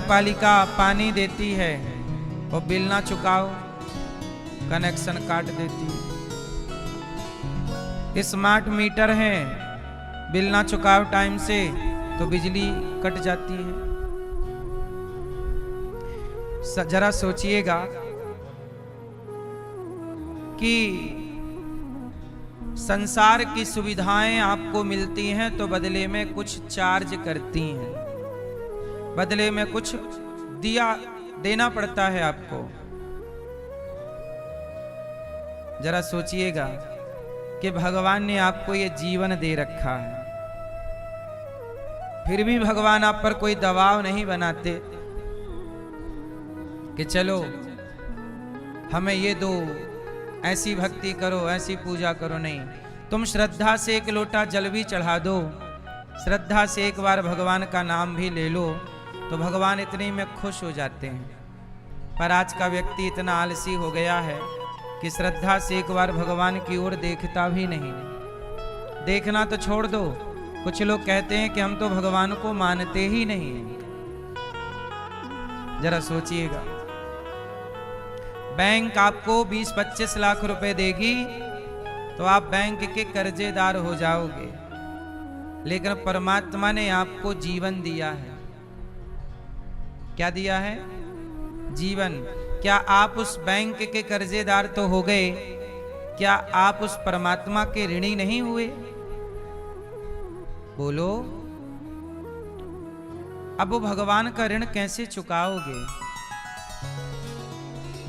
पालिका पानी देती है और बिल ना चुकाओ कनेक्शन काट देती है। स्मार्ट मीटर है, बिल ना चुकाओ टाइम से तो बिजली कट जाती है। जरा सोचिएगा कि संसार की सुविधाएं आपको मिलती हैं तो बदले में कुछ चार्ज करती हैं, बदले में कुछ देना पड़ता है आपको। जरा सोचिएगा कि भगवान ने आपको ये जीवन दे रखा है, फिर भी भगवान आप पर कोई दबाव नहीं बनाते कि चलो हमें ये दो, ऐसी भक्ति करो, ऐसी पूजा करो। नहीं, तुम श्रद्धा से एक लोटा जल भी चढ़ा दो, श्रद्धा से एक बार भगवान का नाम भी ले लो तो भगवान इतने में खुश हो जाते हैं। पर आज का व्यक्ति इतना आलसी हो गया है कि श्रद्धा से एक बार भगवान की ओर देखता भी नहीं। देखना तो छोड़ दो, कुछ लोग कहते हैं कि हम तो भगवान को मानते ही नहीं हैं। जरा सोचिएगा, बैंक आपको 20-25 लाख रुपए देगी तो आप बैंक के कर्जेदार हो जाओगे, लेकिन परमात्मा ने आपको जीवन दिया है। क्या दिया है? जीवन। क्या आप उस बैंक के कर्जेदार तो हो गए, क्या आप उस परमात्मा के ऋणी नहीं हुए? बोलो, अब वो भगवान का ऋण कैसे चुकाओगे?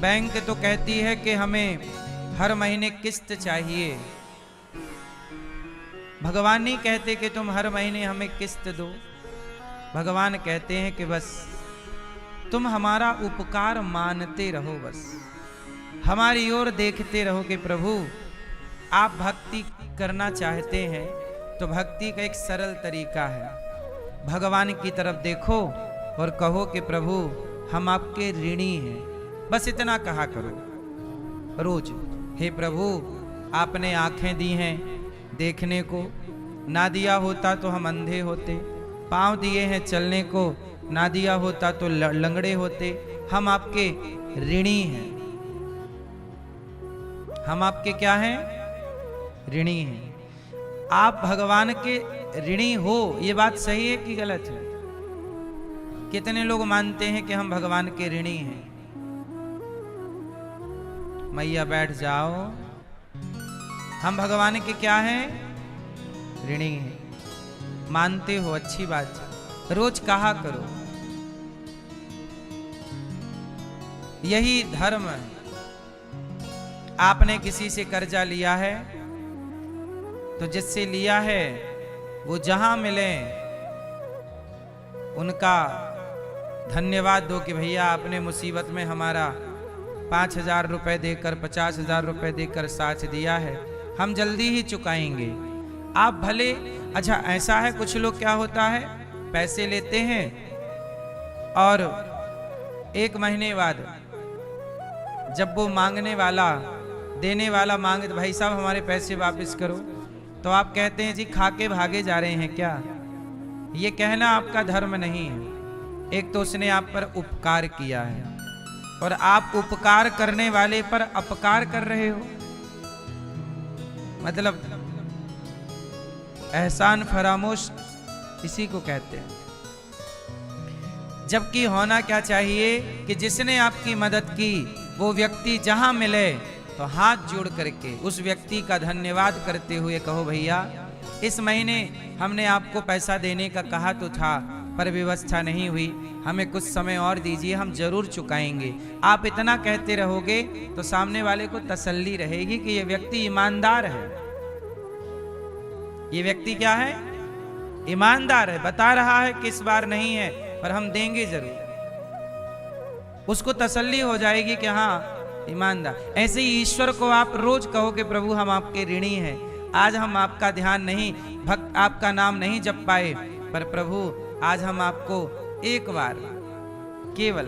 बैंक तो कहती है कि हमें हर महीने किस्त चाहिए, भगवान नहीं कहते कि तुम हर महीने हमें किस्त दो। भगवान कहते हैं कि बस तुम हमारा उपकार मानते रहो, बस हमारी ओर देखते रहो कि प्रभु आप भक्ति करना चाहते हैं तो भक्ति का एक सरल तरीका है, भगवान की तरफ देखो और कहो कि प्रभु हम आपके ऋणी हैं। बस इतना कहा करो रोज, हे प्रभु आपने आंखें दी हैं देखने को, ना दिया होता तो हम अंधे होते, पांव दिए हैं चलने को, ना दिया होता तो लंगड़े होते। हम आपके ऋणी हैं। हम आपके क्या हैं? ऋणी हैं। आप भगवान के ऋणी हो, ये बात सही है कि गलत है? कितने लोग मानते हैं कि हम भगवान के ऋणी हैं? मैया बैठ जाओ, हम भगवान के क्या हैं? ऋणी हैं। मानते हो, अच्छी बात है, रोज कहा करो। यही धर्म है। आपने किसी से कर्जा लिया है तो जिससे लिया है वो जहां मिले उनका धन्यवाद दो कि भैया आपने मुसीबत में हमारा 5,000 रुपए देकर, 50,000 रुपए देकर साथ दिया है, हम जल्दी ही चुकाएंगे। आप भले, अच्छा ऐसा है कुछ लोग क्या होता है, पैसे लेते हैं और 1 महीने बाद जब वो मांगने वाला, देने वाला मांगे तो भाई साहब हमारे पैसे वापस करो, तो आप कहते हैं जी खा के भागे जा रहे हैं क्या? ये कहना आपका धर्म नहीं है। एक तो उसने आप पर उपकार किया है और आप उपकार करने वाले पर अपकार कर रहे हो। मतलब एहसान फरामोश इसी को कहते हैं। जबकि होना क्या चाहिए कि जिसने आपकी मदद की वो व्यक्ति जहां मिले तो हाथ जोड़ करके उस व्यक्ति का धन्यवाद करते हुए कहो भैया इस महीने हमने आपको पैसा देने का कहा तो था पर व्यवस्था नहीं हुई, हमें कुछ समय और दीजिए, हम जरूर चुकाएंगे। आप इतना कहते रहोगे तो सामने वाले को तसल्ली रहेगी कि ये व्यक्ति ईमानदार है। ये व्यक्ति क्या है? ईमानदार है, बता रहा है कि इस बार नहीं है पर हम देंगे जरूर। उसको तसल्ली हो जाएगी कि हाँ ईमानदार। ऐसे ही ईश्वर को आप रोज कहो कि प्रभु हम आपके ऋणी हैं, आज हम आपका ध्यान नहीं, आपका नाम नहीं जप पाए, पर प्रभु आज हम आपको एक बार केवल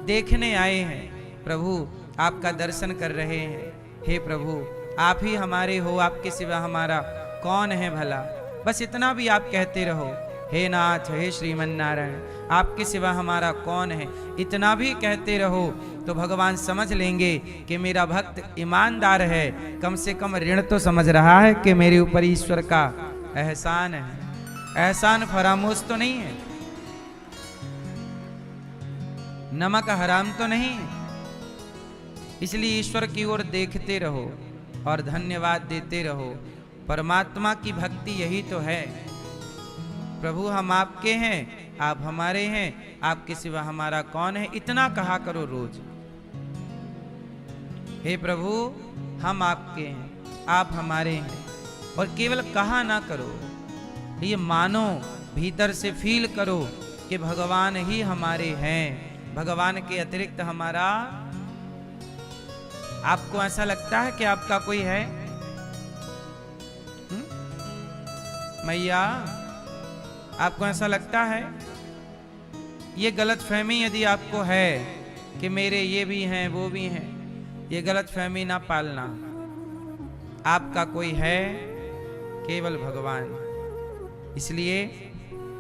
देखने आए हैं, प्रभु आपका दर्शन कर रहे हैं। हे प्रभु आप ही हमारे हो, आपके सिवा हमारा कौन है भला। बस इतना भी आप कहते रहो हे नाथ, हे श्रीमन नारायण, आपके सिवा हमारा कौन है। इतना भी कहते रहो तो भगवान समझ लेंगे कि मेरा भक्त ईमानदार है, कम से कम ऋण तो समझ रहा है कि मेरे ऊपर ईश्वर का एहसान है, एहसान फरामोश तो नहीं है, नमक हराम तो नहीं है। इसलिए ईश्वर की ओर देखते रहो और धन्यवाद देते रहो। परमात्मा की भक्ति यही तो है। प्रभु हम आपके हैं, आप हमारे हैं, आपके सिवा हमारा कौन है, इतना कहा करो रोज। हे प्रभु हम आपके हैं, आप हमारे हैं, और केवल कहा ना करो, ये मानो, भीतर से फील करो कि भगवान ही हमारे हैं, भगवान के अतिरिक्त हमारा। आपको ऐसा लगता है कि आपका कोई है? मैया, आपको ऐसा लगता है? ये गलत फहमी यदि आपको है कि मेरे ये भी हैं वो भी हैं, ये गलत फहमी ना पालना। आपका कोई है केवल भगवान। इसलिए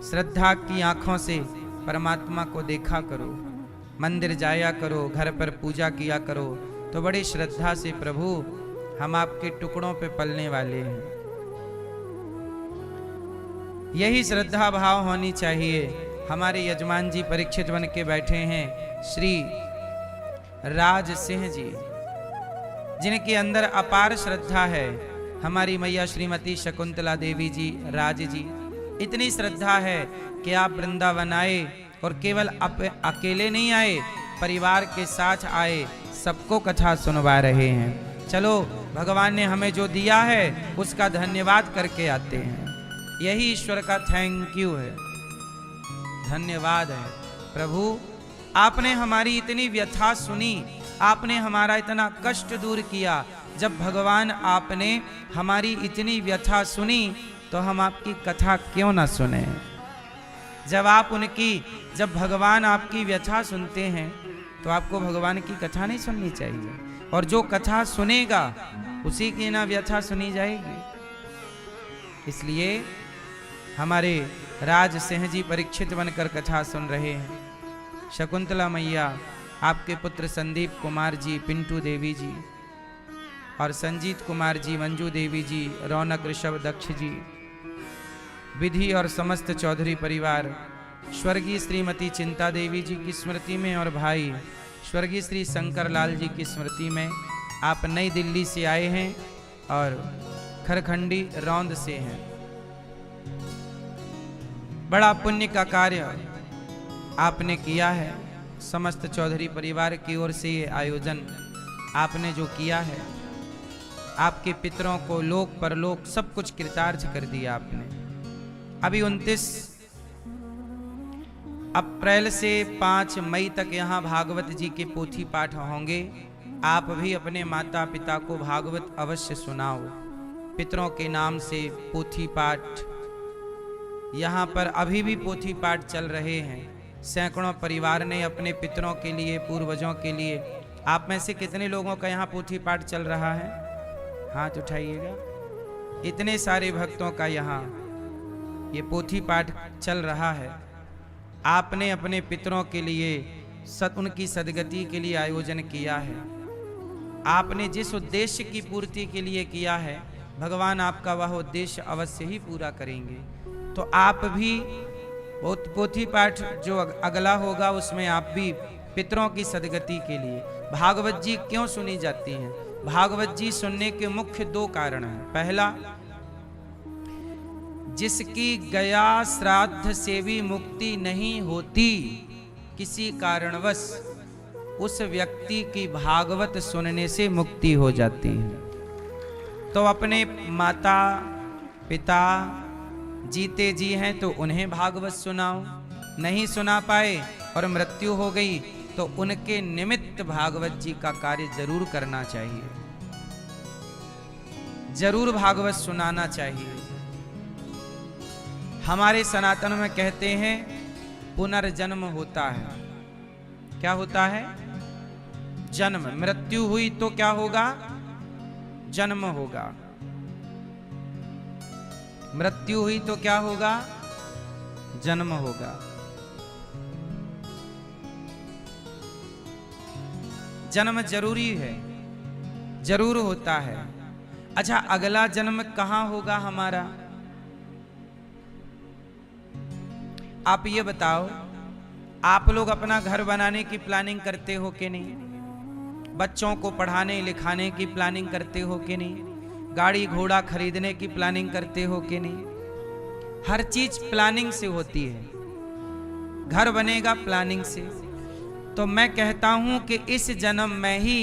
श्रद्धा की आंखों से परमात्मा को देखा करो, मंदिर जाया करो, घर पर पूजा किया करो, तो बड़ी श्रद्धा से प्रभु हम आपके टुकड़ों पे पलने वाले हैं। यही श्रद्धा भाव होनी चाहिए। हमारे यजमान जी परीक्षित बन के बैठे हैं, श्री राज सिंह जी, जिनके अंदर अपार श्रद्धा है। हमारी मैया श्रीमती शकुंतला देवी जी, राज जी, इतनी श्रद्धा है कि आप वृंदावन आए और केवल अकेले नहीं आए, परिवार के साथ आए, सबको कथा सुनवा रहे हैं। चलो, भगवान ने हमें जो दिया है उसका धन्यवाद करके आते हैं। यही ईश्वर का थैंक यू है, धन्यवाद है। प्रभु आपने हमारी इतनी व्यथा सुनी, आपने हमारा इतना कष्ट दूर किया। जब भगवान आपने हमारी इतनी व्यथा सुनी तो हम आपकी कथा क्यों ना सुने। जब भगवान आपकी व्यथा सुनते हैं तो आपको भगवान की कथा नहीं सुननी चाहिए, और जो कथा सुनेगा उसी की ना व्यथा सुनी जाएगी। इसलिए हमारे राज सिंह जी परीक्षित बनकर कथा सुन रहे हैं। शकुंतला मैया, आपके पुत्र संदीप कुमार जी, पिंटू देवी जी और संजीत कुमार जी, मंजू देवी जी, रौनक ऋषभ दक्ष जी, विधि और समस्त चौधरी परिवार, स्वर्गीय श्रीमती चिंता देवी जी की स्मृति में और भाई स्वर्गीय श्री शंकर लाल जी की स्मृति में आप नई दिल्ली से आए हैं और खरखंडी रौंद से हैं। बड़ा पुण्य का कार्य आपने किया है। समस्त चौधरी परिवार की ओर से ये आयोजन आपने जो किया है, आपके पितरों को लोक परलोक सब कुछ कृतार्थ कर दिया आपने। अभी 29 अप्रैल से 5 मई तक यहाँ भागवत जी के पोथी पाठ होंगे। आप भी अपने माता पिता को भागवत अवश्य सुनाओ। पितरों के नाम से पोथी पाठ यहाँ पर अभी भी पोथी पाठ चल रहे हैं। सैकड़ों परिवार ने अपने पितरों के लिए, पूर्वजों के लिए। आप में से कितने लोगों का यहाँ पोथी पाठ चल रहा है? हाथ उठाइएगा। इतने सारे भक्तों का यहाँ ये पोथी पाठ चल रहा है। आपने अपने पितरों के लिए उनकी सदगति के लिए आयोजन किया है। आपने जिस उद्देश्य की पूर्ति के लिए किया है, भगवान आपका वह उद्देश्य अवश्य ही पूरा करेंगे। तो आप भी पोथी पाठ जो अगला होगा उसमें आप भी पितरों की सदगति के लिए। भागवत जी क्यों सुनी जाती हैं? भागवत जी सुनने के मुख्य 2 कारण हैं। पहला, जिसकी गया श्राद्ध से भी मुक्ति नहीं होती, किसी कारणवश उस व्यक्ति की भागवत सुनने से मुक्ति हो जाती है। तो अपने माता पिता जीते जी हैं तो उन्हें भागवत सुनाओ, नहीं सुना पाए और मृत्यु हो गई तो उनके निमित्त भागवत जी का कार्य जरूर करना चाहिए, जरूर भागवत सुनाना चाहिए। हमारे सनातन में कहते हैं पुनर्जन्म होता है। क्या होता है? जन्म। मृत्यु हुई तो क्या होगा? जन्म होगा। मृत्यु हुई तो क्या होगा? जन्म होगा। जन्म जरूरी है, जरूर होता है। अच्छा, अगला जन्म कहां होगा हमारा? आप ये बताओ, आप लोग अपना घर बनाने की प्लानिंग करते हो कि नहीं? बच्चों को पढ़ाने लिखाने की प्लानिंग करते हो कि नहीं? गाड़ी घोड़ा खरीदने की प्लानिंग करते हो कि नहीं? हर चीज प्लानिंग से होती है। घर बनेगा प्लानिंग से। तो मैं कहता हूं कि इस जन्म में ही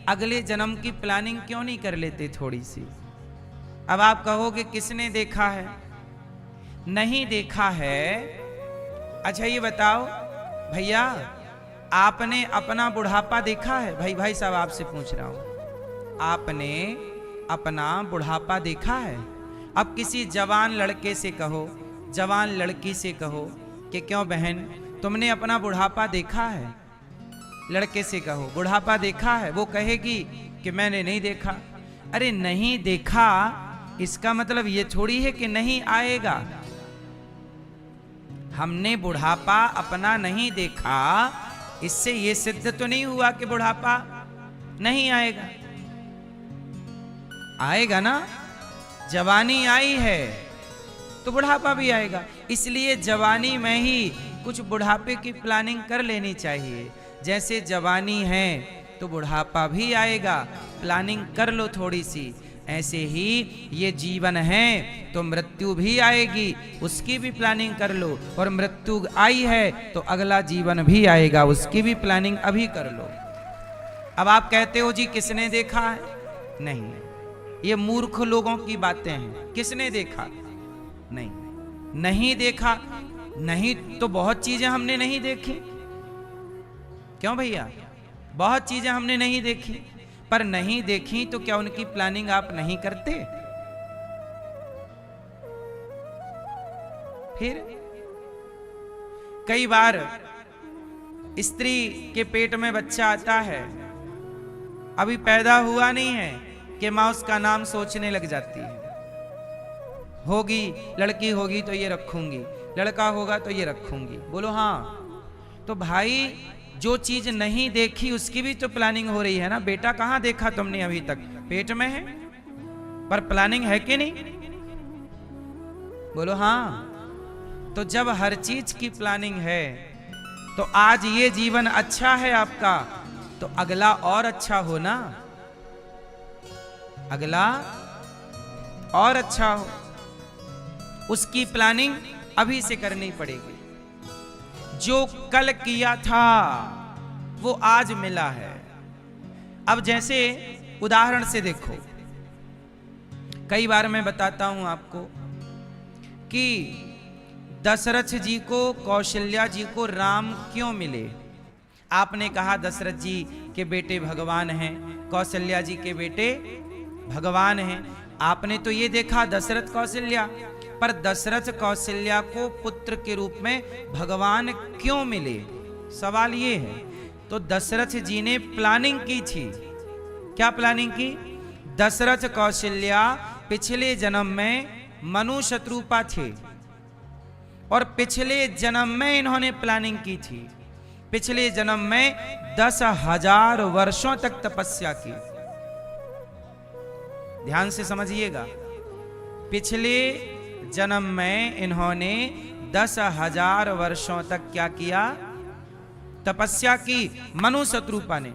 अगले जन्म की प्लानिंग क्यों नहीं कर लेते थोड़ी सी? अब आप कहोगे किसने देखा है? नहीं देखा है। अच्छा ये बताओ भैया, आपने अपना बुढ़ापा देखा है? भाई साहब आपसे पूछ रहा हूं, आपने अपना बुढ़ापा देखा है? अब किसी जवान लड़के से कहो, जवान लड़की से कहो कि क्यों बहन तुमने अपना बुढ़ापा देखा है? लड़के से कहो बुढ़ापा देखा है, वो कहेगी कि मैंने नहीं देखा। अरे नहीं देखा इसका मतलब ये थोड़ी है कि नहीं आएगा। हमने बुढ़ापा अपना नहीं देखा, इससे ये सिद्ध तो नहीं हुआ कि बुढ़ापा नहीं आएगा। आएगा ना। जवानी आई है तो बुढ़ापा भी आएगा। इसलिए जवानी में ही कुछ बुढ़ापे की प्लानिंग कर लेनी चाहिए। जैसे जवानी है तो बुढ़ापा भी आएगा, प्लानिंग कर लो थोड़ी सी। ऐसे ही ये जीवन है तो मृत्यु भी आएगी, उसकी भी प्लानिंग कर लो। और मृत्यु आई है तो अगला जीवन भी आएगा, उसकी भी प्लानिंग अभी कर लो। अब आप कहते हो जी किसने देखा है? नहीं, ये मूर्ख लोगों की बातें हैं। किसने देखा? नहीं, नहीं देखा। नहीं तो बहुत चीजें हमने नहीं देखी। क्यों भैया? बहुत चीजें हमने नहीं देखी, पर नहीं देखी तो क्या उनकी प्लानिंग आप नहीं करते? फिर कई बार स्त्री के पेट में बच्चा आता है, अभी पैदा हुआ नहीं है कि मां उसका नाम सोचने लग जाती है। होगी लड़की होगी तो ये रखूंगी, लड़का होगा तो ये रखूंगी। बोलो हाँ। तो भाई जो चीज नहीं देखी उसकी भी तो प्लानिंग हो रही है ना। बेटा कहां देखा तुमने? अभी तक पेट में है, पर प्लानिंग है कि नहीं? बोलो हाँ। तो जब हर चीज की प्लानिंग है तो आज ये जीवन अच्छा है आपका, तो अगला और अच्छा हो ना। अगला और अच्छा हो, उसकी प्लानिंग अभी से करनी पड़ेगी। जो कल किया था वो आज मिला है। अब जैसे उदाहरण से देखो, कई बार मैं बताता हूं आपको कि दशरथ जी को कौशल्या जी को राम क्यों मिले। आपने कहा दशरथ जी के बेटे भगवान हैं, कौशल्या जी के बेटे भगवान हैं। आपने तो ये देखा दशरथ कौशल्या, पर दशरथ कौशल्या को पुत्र के रूप में भगवान क्यों मिले? सवाल ये है। तो दशरथ जी ने प्लानिंग की थी। क्या प्लानिंग की? दशरथ कौशल्या पिछले जन्म में मनु शत्रुपा थे और पिछले जन्म में इन्होंने प्लानिंग की थी। पिछले जन्म में 10,000 वर्षों तक तपस्या की। ध्यान से समझिएगा, पिछले जन्म में इन्होंने 10,000 वर्षों तक क्या किया? तपस्या की, मनु शत्रुपा ने।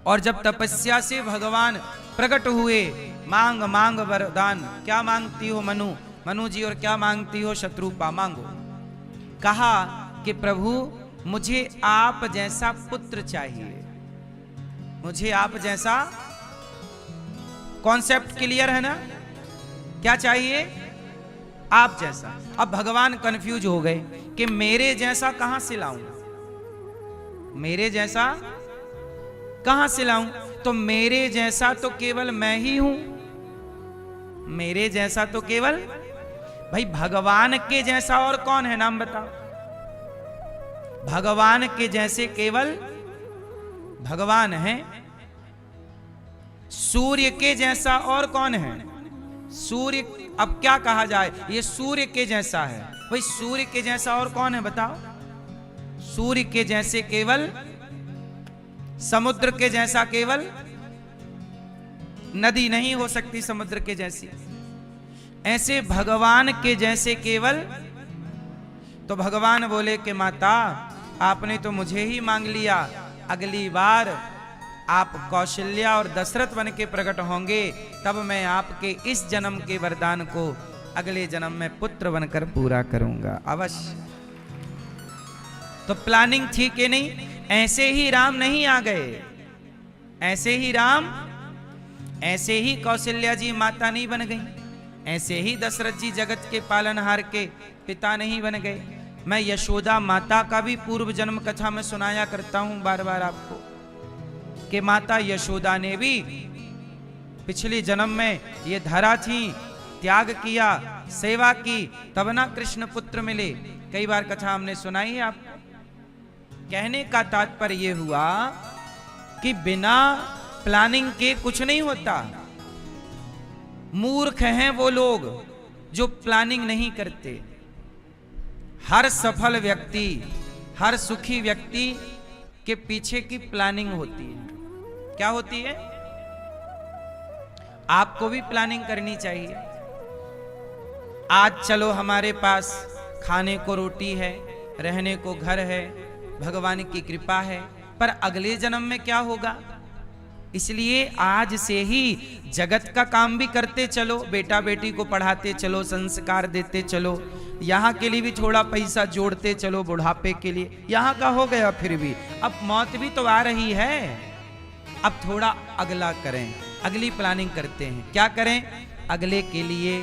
और जब तपस्या से भगवान प्रकट हुए, मांग मांग वरदान, क्या मांगती हो मनु? मनु जी और क्या मांगती हो शत्रुपा? मांगो। कहा कि प्रभु मुझे आप जैसा पुत्र चाहिए, मुझे आप जैसा। कॉन्सेप्ट क्लियर है ना? क्या चाहिए? आप जैसा। अब भगवान कंफ्यूज हो गए कि मेरे जैसा कहां से लाऊं, मेरे जैसा कहां से लाऊं? तो मेरे जैसा तो केवल मैं ही हूं। मेरे जैसा तो केवल, भाई भगवान के जैसा और कौन है? नाम बताओ। भगवान के जैसे केवल भगवान है। सूर्य के जैसा और कौन है? सूर्य, अब क्या कहा जाए, ये सूर्य के जैसा है। भाई सूर्य के जैसा और कौन है बताओ? सूर्य के जैसे केवल, समुद्र के जैसा केवल नदी नहीं हो सकती समुद्र के जैसी, ऐसे भगवान के जैसे केवल। तो भगवान बोले कि माता आपने तो मुझे ही मांग लिया, अगली बार आप कौशल्या और दशरथ बन के प्रकट होंगे, तब मैं आपके इस जन्म के वरदान को अगले जन्म में पुत्र बनकर पूरा करूंगा अवश्य। तो प्लानिंग थी कि नहीं? ऐसे ही राम नहीं आ गए, ऐसे ही राम, ऐसे ही कौशल्या जी माता नहीं बन गई, ऐसे ही दशरथ जी जगत के पालनहार के पिता नहीं बन गए। मैं यशोदा माता का भी पूर्व जन्म कथा में सुनाया करता हूं बार बार आपको, कि माता यशोदा ने भी पिछले जन्म में ये धरा थी, त्याग किया, सेवा की, तब ना कृष्ण पुत्र मिले। कई बार कथा हमने सुनाई है आपको। कहने का तात्पर्य ये हुआ कि बिना प्लानिंग के कुछ नहीं होता। मूर्ख हैं वो लोग जो प्लानिंग नहीं करते। हर सफल व्यक्ति, हर सुखी व्यक्ति के पीछे की प्लानिंग होती है। क्या होती है? आपको भी प्लानिंग करनी चाहिए। आज चलो हमारे पास खाने को रोटी है, रहने को घर है, भगवान की कृपा है, पर अगले जन्म में क्या होगा? इसलिए आज से ही जगत का काम भी करते चलो, बेटा बेटी को पढ़ाते चलो, संस्कार देते चलो, यहाँ के लिए भी थोड़ा पैसा जोड़ते चलो बुढ़ापे के लिए। यहाँ का हो गया, फिर भी अब मौत भी तो आ रही है, अब थोड़ा अगला करें, अगली प्लानिंग करते हैं। क्या करें? अगले के लिए।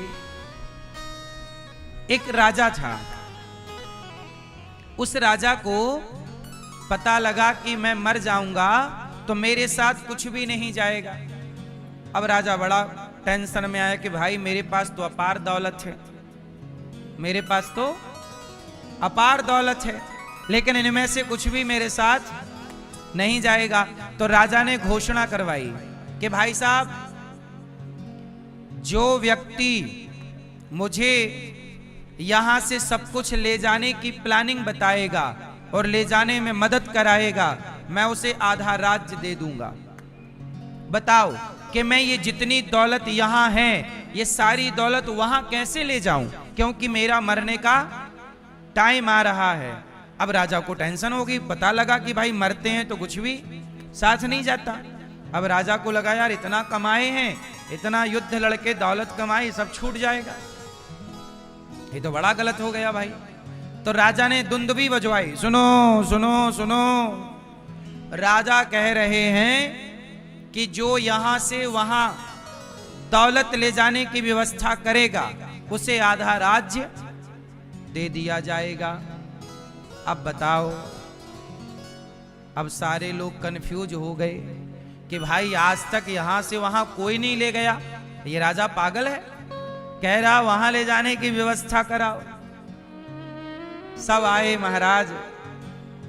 एक राजा था, उस राजा को पता लगा कि मैं मर जाऊंगा तो मेरे साथ कुछ भी नहीं जाएगा। अब राजा बड़ा टेंशन में आया कि भाई मेरे पास तो अपार दौलत है, मेरे पास तो अपार दौलत है, लेकिन इनमें से कुछ भी मेरे साथ नहीं जाएगा। तो राजा ने घोषणा करवाई कि भाई साहब, जो व्यक्ति मुझे यहां से सब कुछ ले जाने की प्लानिंग बताएगा और ले जाने में मदद कराएगा, मैं उसे आधा राज्य दे दूंगा। बताओ कि मैं ये जितनी दौलत यहां है, ये सारी दौलत वहां कैसे ले जाऊं, क्योंकि मेरा मरने का टाइम आ रहा है। अब राजा को टेंशन हो गई, पता लगा कि भाई मरते हैं तो कुछ भी साथ नहीं जाता। अब राजा को लगा यार इतना कमाए हैं, इतना युद्ध लड़के दौलत कमाई, सब छूट जाएगा, ये तो बड़ा गलत हो गया भाई। तो राजा ने दुंदुभी बजवाई, सुनो सुनो सुनो, राजा कह रहे हैं कि जो यहां से वहां दौलत ले जाने की व्यवस्था करेगा उसे आधा राज्य दे दिया जाएगा। अब बताओ, अब सारे लोग कंफ्यूज हो गए कि भाई आज तक यहां से वहां कोई नहीं ले गया, ये राजा पागल है, कह रहा वहां ले जाने की व्यवस्था कराओ। सब आए महाराज,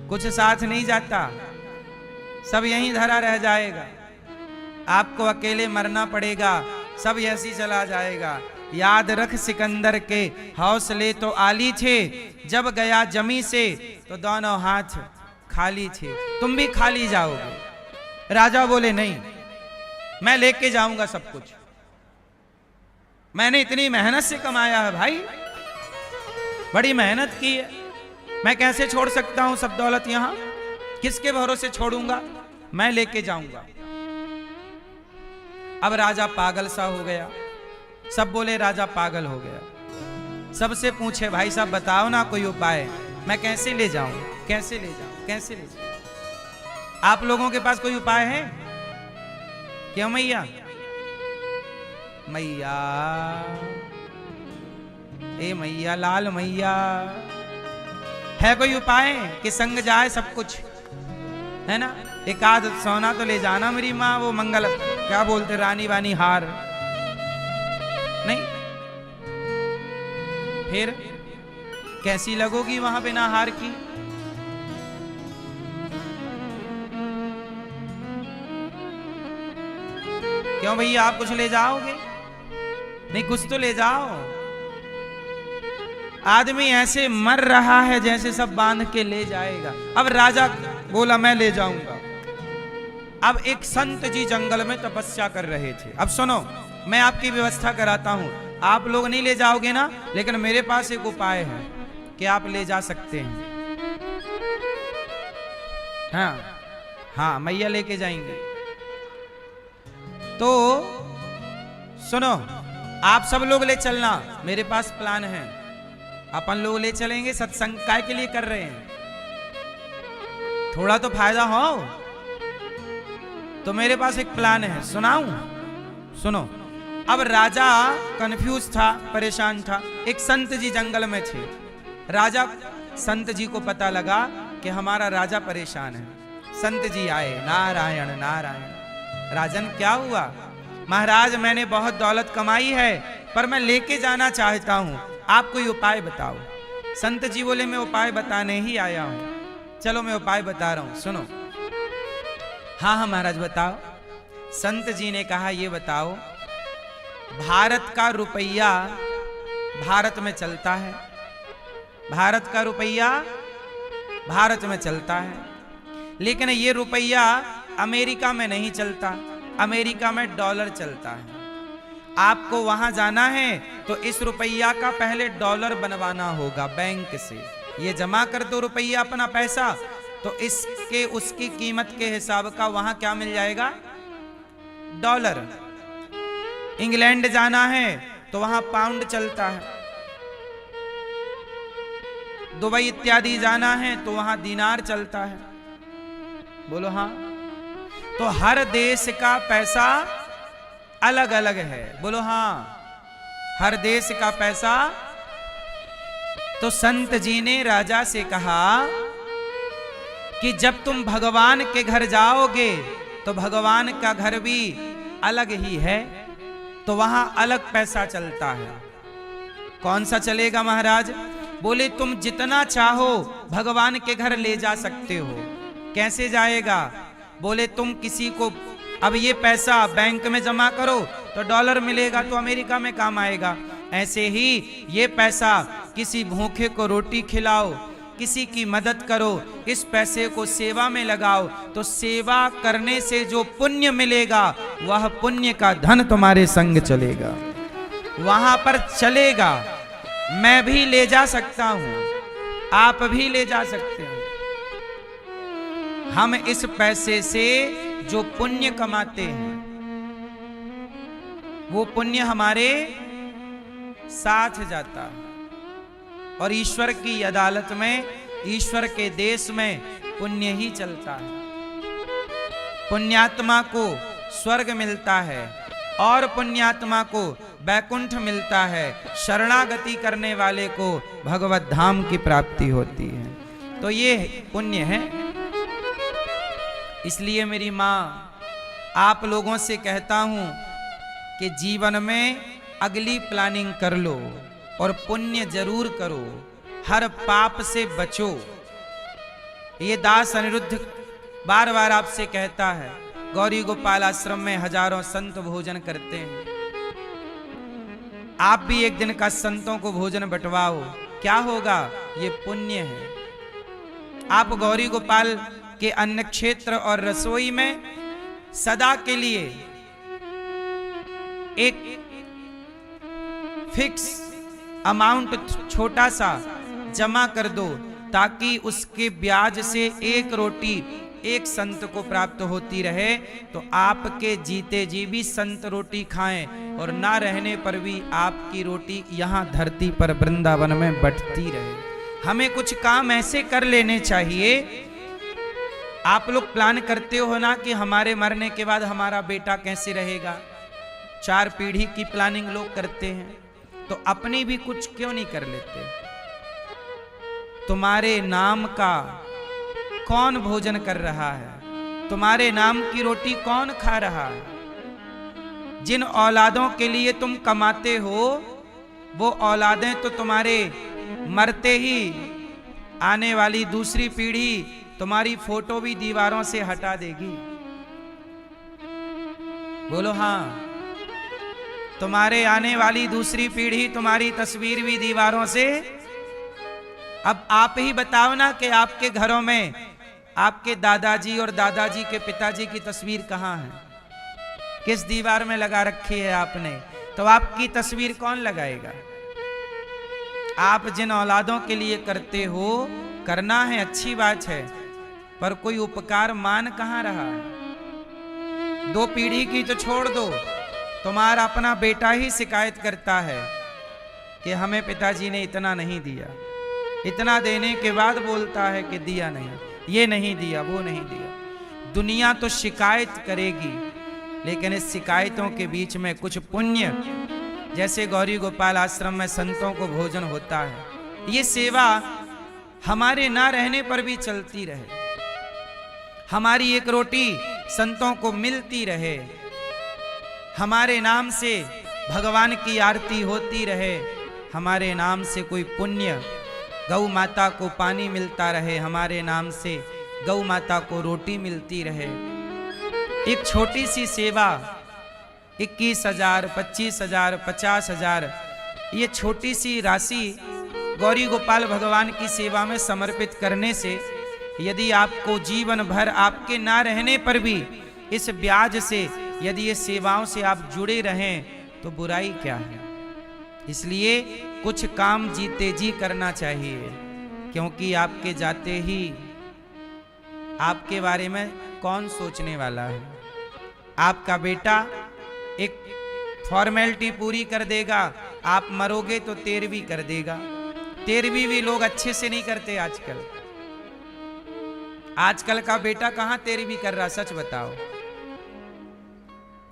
कुछ साथ नहीं जाता, सब यहीं धरा रह जाएगा, आपको अकेले मरना पड़ेगा, सब ऐसी चला जाएगा। याद रख सिकंदर के हौसले तो आली थे, जब गया जमी से तो दोनों हाथ खाली थे, तुम भी खाली जाओगे। राजा बोले नहीं, मैं लेके जाऊंगा सब कुछ, मैंने इतनी मेहनत से कमाया है भाई, बड़ी मेहनत की है, मैं कैसे छोड़ सकता हूं सब दौलत यहां, किसके भरोसे छोड़ूंगा, मैं लेके जाऊंगा। अब राजा पागल सा हो गया, सब बोले राजा पागल हो गया। सबसे पूछे भाई साहब बताओ ना कोई उपाय, मैं कैसे ले जाऊं, कैसे ले जाऊं, कैसे ले जाऊं? आप लोगों के पास कोई उपाय है? क्यों मैया? मैया, ए मैया, लाल मैया, है कोई उपाय कि संग जाए सब कुछ, है ना? एक आध सोना तो ले जाना मेरी माँ, वो मंगल क्या बोलते रानी वानी हार, नहीं? फिर कैसी लगोगी वहां बिना हार की? क्यों भैया, आप कुछ ले जाओगे? नहीं कुछ तो ले जाओ। आदमी ऐसे मर रहा है जैसे सब बांध के ले जाएगा। अब राजा बोला मैं ले जाऊंगा। अब एक संत जी जंगल में तपस्या कर रहे थे। अब सुनो, मैं आपकी व्यवस्था कराता हूं। आप लोग नहीं ले जाओगे ना, लेकिन मेरे पास एक उपाय है कि आप ले जा सकते हैं। हाँ हाँ, मैया लेके जाएंगे। तो सुनो, आप सब लोग ले चलना, मेरे पास प्लान है। अपन लोग ले चलेंगे, सत्संग काय के लिए कर रहे हैं, थोड़ा तो फायदा हो। तो मेरे पास एक प्लान है, सुनाऊं? सुनो। अब राजा कंफ्यूज था, परेशान था। एक संत जी जंगल में थे। राजा संत जी को पता लगा कि हमारा राजा परेशान है। संत जी आए, नारायण नारायण। राजन क्या हुआ? महाराज मैंने बहुत दौलत कमाई है, पर मैं लेके जाना चाहता हूं, आप कोई उपाय बताओ। संत जी बोले मैं उपाय बताने ही आया हूं। चलो मैं उपाय बता रहा हूं, सुनो। हाँ हाँ महाराज बताओ। संत जी ने कहा ये बताओ, भारत का रुपया भारत में चलता है, भारत का रुपया भारत में चलता है, लेकिन ये रुपया अमेरिका में नहीं चलता, अमेरिका में डॉलर चलता है। आपको वहां जाना है तो इस रुपया का पहले डॉलर बनवाना होगा बैंक से। ये जमा कर दो रुपया अपना पैसा, तो इसके उसकी कीमत के हिसाब का वहां क्या मिल जाएगा? डॉलर। इंग्लैंड जाना है तो वहां पाउंड चलता है। दुबई इत्यादि जाना है तो वहां दिनार चलता है। बोलो हाँ। तो हर देश का पैसा अलग अलग है। बोलो हाँ, हर देश का पैसा। तो संत जी ने राजा से कहा कि जब तुम भगवान के घर जाओगे तो भगवान का घर भी अलग ही है, तो वहां अलग पैसा चलता है। कौन सा चलेगा महाराज? बोले तुम जितना चाहो भगवान के घर ले जा सकते हो। कैसे जाएगा? बोले तुम किसी को, अब ये पैसा बैंक में जमा करो तो डॉलर मिलेगा, तो अमेरिका में काम आएगा। ऐसे ही ये पैसा किसी भूखे को रोटी खिलाओ, किसी की मदद करो, इस पैसे को सेवा में लगाओ, तो सेवा करने से जो पुण्य मिलेगा वह पुण्य का धन तुम्हारे संग चलेगा, वहां पर चलेगा। मैं भी ले जा सकता हूं, आप भी ले जा सकते हैं। हम इस पैसे से जो पुण्य कमाते हैं वो पुण्य हमारे साथ जाता है, और ईश्वर की अदालत में, ईश्वर के देश में पुण्य ही चलता है। पुण्यात्मा को स्वर्ग मिलता है और पुण्यात्मा को वैकुंठ मिलता है। शरणागति करने वाले को भगवत धाम की प्राप्ति होती है। तो ये पुण्य है। इसलिए मेरी माँ, आप लोगों से कहता हूं कि जीवन में अगली प्लानिंग कर लो और पुण्य जरूर करो, हर पाप से बचो। ये दास अनिरुद्ध बार बार आपसे कहता है। गौरी गोपाल आश्रम में हजारों संत भोजन करते हैं, आप भी एक दिन का संतों को भोजन बंटवाओ। क्या होगा? ये पुण्य है। आप गौरी गोपाल के अन्न क्षेत्र और रसोई में सदा के लिए एक फिक्स अमाउंट छोटा सा जमा कर दो, ताकि उसके ब्याज से एक रोटी एक संत को प्राप्त होती रहे। तो आपके जीते जी भी संत रोटी खाएं, और ना रहने पर भी आपकी रोटी यहाँ धरती पर वृंदावन में बंटती रहे। हमें कुछ काम ऐसे कर लेने चाहिए। आप लोग प्लान करते हो ना कि हमारे मरने के बाद हमारा बेटा कैसे रहेगा, 4 पीढ़ी की प्लानिंग लोग करते हैं, तो अपनी भी कुछ क्यों नहीं कर लेते? तुम्हारे नाम का कौन भोजन कर रहा है? तुम्हारे नाम की रोटी कौन खा रहा है? जिन औलादों के लिए तुम कमाते हो वो औलादें तो तुम्हारे मरते ही आने वाली दूसरी पीढ़ी तुम्हारी फोटो भी दीवारों से हटा देगी। बोलो हाँ। तुम्हारे आने वाली दूसरी पीढ़ी तुम्हारी तस्वीर भी दीवारों से। अब आप ही बताओ ना कि आपके घरों में आपके दादाजी और दादाजी के पिताजी की तस्वीर कहाँ है, किस दीवार में लगा रखी है आपने? तो आपकी तस्वीर कौन लगाएगा? आप जिन औलादों के लिए करते हो, करना है, अच्छी बात है, पर कोई उपकार मान कहाँ रहा है? 2 पीढ़ी की तो छोड़ दो, तुम्हारा अपना बेटा ही शिकायत करता है कि हमें पिताजी ने इतना नहीं दिया। इतना देने के बाद बोलता है कि दिया नहीं, ये नहीं दिया, वो नहीं दिया। दुनिया तो शिकायत करेगी, लेकिन इस शिकायतों के बीच में कुछ पुण्य, जैसे गौरी गोपाल आश्रम में संतों को भोजन होता है, ये सेवा हमारे ना रहने पर भी चलती रहे, हमारी एक रोटी संतों को मिलती रहे, हमारे नाम से भगवान की आरती होती रहे, हमारे नाम से कोई पुण्य, गौ माता को पानी मिलता रहे, हमारे नाम से गौ माता को रोटी मिलती रहे। एक छोटी सी सेवा 21,000, 25,000, 50,000, ये छोटी सी राशि गौरी गोपाल भगवान की सेवा में समर्पित करने से यदि आपको जीवन भर आपके ना रहने पर भी इस ब्याज से, यदि ये सेवाओं से आप जुड़े रहें, तो बुराई क्या है? इसलिए कुछ काम जीते जी करना चाहिए, क्योंकि आपके जाते ही आपके बारे में कौन सोचने वाला है? आपका बेटा एक फॉर्मेलिटी पूरी कर देगा, आप मरोगे तो 13वीं कर देगा। 13वीं भी लोग अच्छे से नहीं करते आजकल। आजकल का बेटा कहां 13वीं कर रहा, सच बताओ।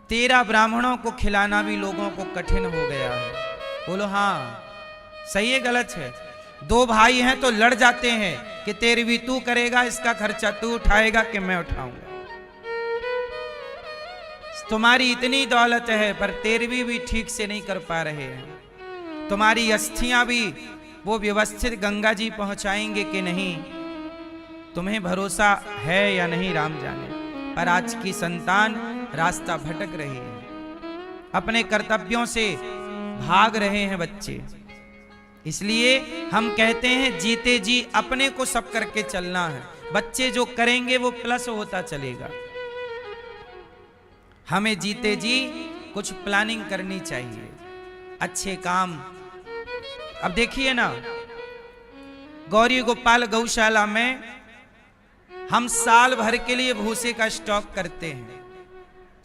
13 ब्राह्मणों को खिलाना भी लोगों को कठिन हो गया है। बोलो हाँ, सही है गलत है? 2 भाई हैं तो लड़ जाते हैं कि 13वीं तू करेगा, इसका खर्चा तू उठाएगा कि मैं उठाऊंगा। तुम्हारी इतनी दौलत है पर 13वीं भी ठीक से नहीं कर पा रहे हैं। तुम्हारी अस्थियां भी वो व्यवस्थित गंगा जी पहुंचाएंगे कि नहीं, तुम्हें भरोसा है या नहीं राम जाने। पर आज की संतान रास्ता भटक रही है, अपने कर्तव्यों से भाग रहे हैं बच्चे। इसलिए हम कहते हैं जीते जी अपने को सब करके चलना है। बच्चे जो करेंगे वो प्लस होता चलेगा। हमें जीते जी कुछ प्लानिंग करनी चाहिए, अच्छे काम। अब देखिए ना, गौरी गोपाल गौशाला में हम साल भर के लिए भूसे का स्टॉक करते हैं,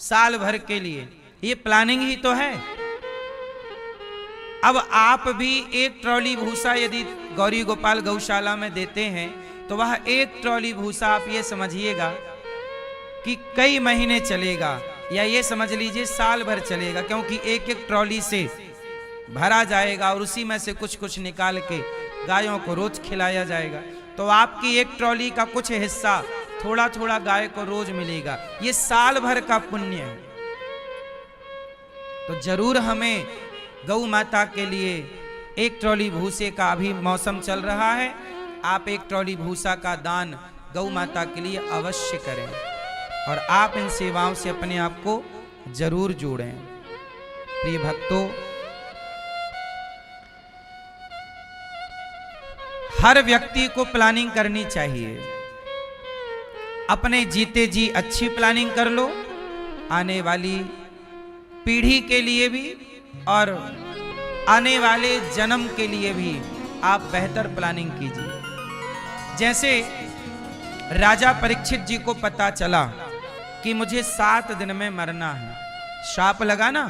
साल भर के लिए। ये प्लानिंग ही तो है। अब आप भी एक ट्रॉली भूसा यदि गौरी गोपाल गौशाला में देते हैं तो वह एक ट्रॉली भूसा आप ये समझिएगा कि कई महीने चलेगा, या ये समझ लीजिए साल भर चलेगा, क्योंकि एक एक ट्रॉली से भरा जाएगा और उसी में से कुछ कुछ निकाल के गायों को रोज खिलाया जाएगा। तो आपकी एक ट्रॉली का कुछ हिस्सा थोड़ा थोड़ा गाय को रोज मिलेगा। ये साल भर का पुण्य है। तो जरूर हमें गौ माता के लिए एक ट्रॉली भूसे का, अभी मौसम चल रहा है, आप एक ट्रॉली भूसा का दान गौ माता के लिए अवश्य करें और आप इन सेवाओं से अपने आप को जरूर जोड़ें। प्रिय भक्तों, हर व्यक्ति को प्लानिंग करनी चाहिए। अपने जीते जी अच्छी प्लानिंग कर लो, आने वाली पीढ़ी के लिए भी और आने वाले जन्म के लिए भी आप बेहतर प्लानिंग कीजिए। जैसे राजा परीक्षित जी को पता चला कि मुझे 7 दिन में मरना है, शाप लगा ना।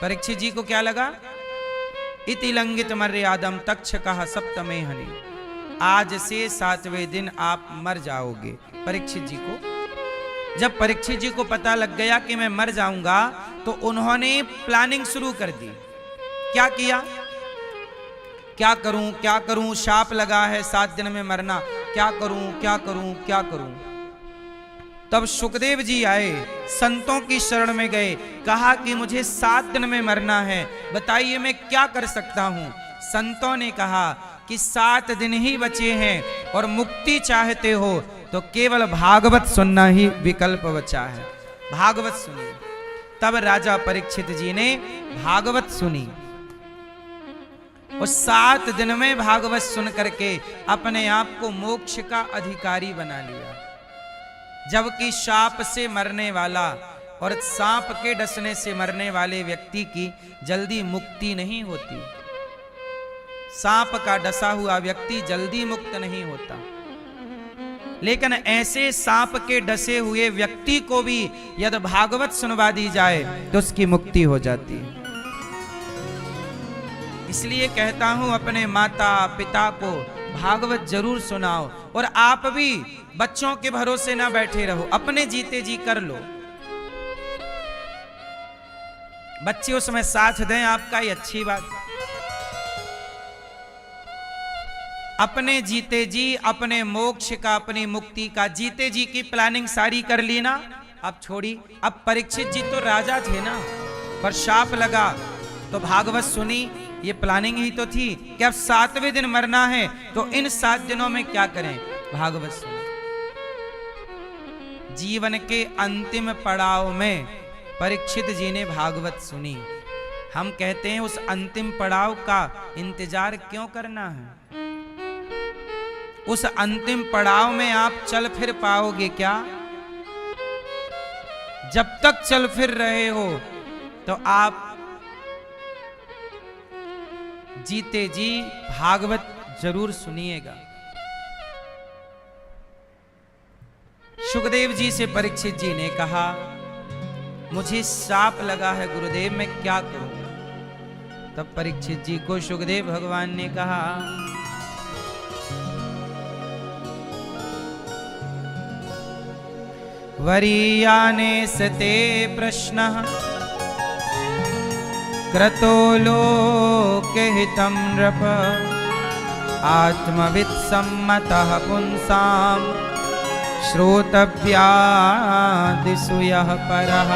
परीक्षित जी को क्या लगा? इति लंघित मर्यादम तक्षकः सप्तमे हनि, आज से 7वें दिन आप मर जाओगे। परीक्षित जी को, जब परीक्षित जी को पता लग गया कि मैं मर जाऊंगा, तो उन्होंने प्लानिंग शुरू कर दी। क्या किया? क्या करूं क्या करूं, शाप लगा है 7 दिन में मरना, क्या करूं क्या करूं क्या करूं। तब सुखदेव जी आए, संतों की शरण में गए, कहा कि मुझे 7 दिन में मरना है, बताइए मैं क्या कर सकता हूं। संतों ने कहा कि 7 दिन ही बचे हैं और मुक्ति चाहते हो तो केवल भागवत सुनना ही विकल्प बचा है। भागवत सुनिए। तब राजा परीक्षित जी ने भागवत सुनी और 7 दिन में भागवत सुन करके अपने आप को मोक्ष का अधिकारी बना लिया। जबकि शाप से मरने वाला और सांप के डसने से मरने वाले व्यक्ति की जल्दी मुक्ति नहीं होती। सांप का डसा हुआ व्यक्ति जल्दी मुक्त नहीं होता, लेकिन ऐसे सांप के डसे हुए व्यक्ति को भी यदि भागवत सुनवा दी जाए तो उसकी मुक्ति हो जाती है। इसलिए कहता हूं अपने माता पिता को भागवत जरूर सुनाओ, और आप भी बच्चों के भरोसे ना बैठे रहो, अपने जीते जी कर लो। बच्चे उसमें साथ दें आपका ही अच्छी बात। अपने जीते जी, अपने मोक्ष का, अपनी मुक्ति का जीते जी की प्लानिंग सारी कर ली ना, अब छोड़ी। अब परीक्षित जी तो राजा थे ना, पर शाप लगा तो भागवत सुनी, ये प्लानिंग ही तो थी कि अब 7वें दिन मरना है, तो इन 7 दिनों में क्या करें, भागवत सुने। जीवन के अंतिम पड़ाव में परीक्षित जी ने भागवत सुनी। हम कहते हैं उस अंतिम पड़ाव का इंतजार क्यों करना है? उस अंतिम पड़ाव में आप चल फिर पाओगे क्या? जब तक चल फिर रहे हो तो आप जीते जी भागवत जरूर सुनिएगा। सुखदेव जी से परीक्षित जी ने कहा, मुझे शाप लगा है गुरुदेव, मैं क्या करूं? तब परीक्षित जी को सुखदेव भगवान ने कहा, वरीयाने सते प्रश्नः क्रतो लोके हितं नृप आत्मवित् सम्मतः पुंसां श्रोतव्यादिषु यः परः।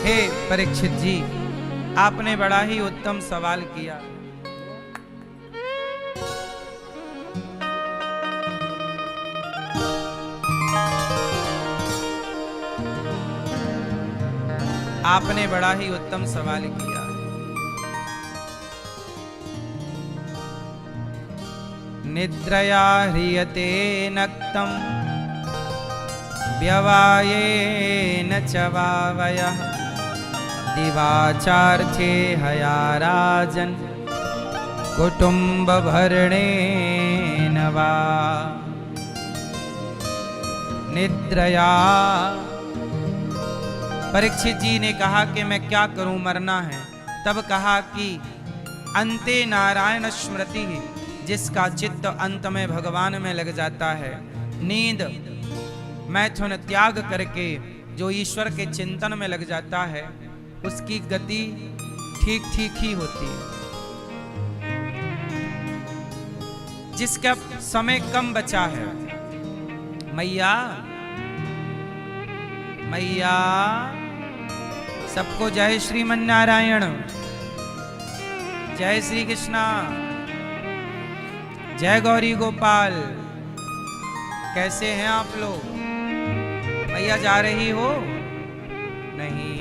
हे परीक्षित जी, आपने बड़ा ही उत्तम सवाल किया। आपने बड़ा ही उत्तम सवाल किया। निद्रया ह्रियते नक्तं व्यवायेन च वावयः दिवाचार्थे हया राजन् कुटुम्बभरणेन वा। निद्रया, परीक्षित जी ने कहा कि मैं क्या करूं, मरना है। तब कहा कि अंते नारायण स्मृति, जिसका चित्त अंत में भगवान में लग जाता है, नींद मैथुन त्याग करके जो ईश्वर के चिंतन में लग जाता है, उसकी गति ठीक ठीक ही होती है। जिसका समय कम बचा है, मैया मैया, सबको जय श्रीमन नारायण, जय श्री कृष्णा, जय गौरी गोपाल। कैसे हैं आप लोग? मैया जा रही हो? नहीं।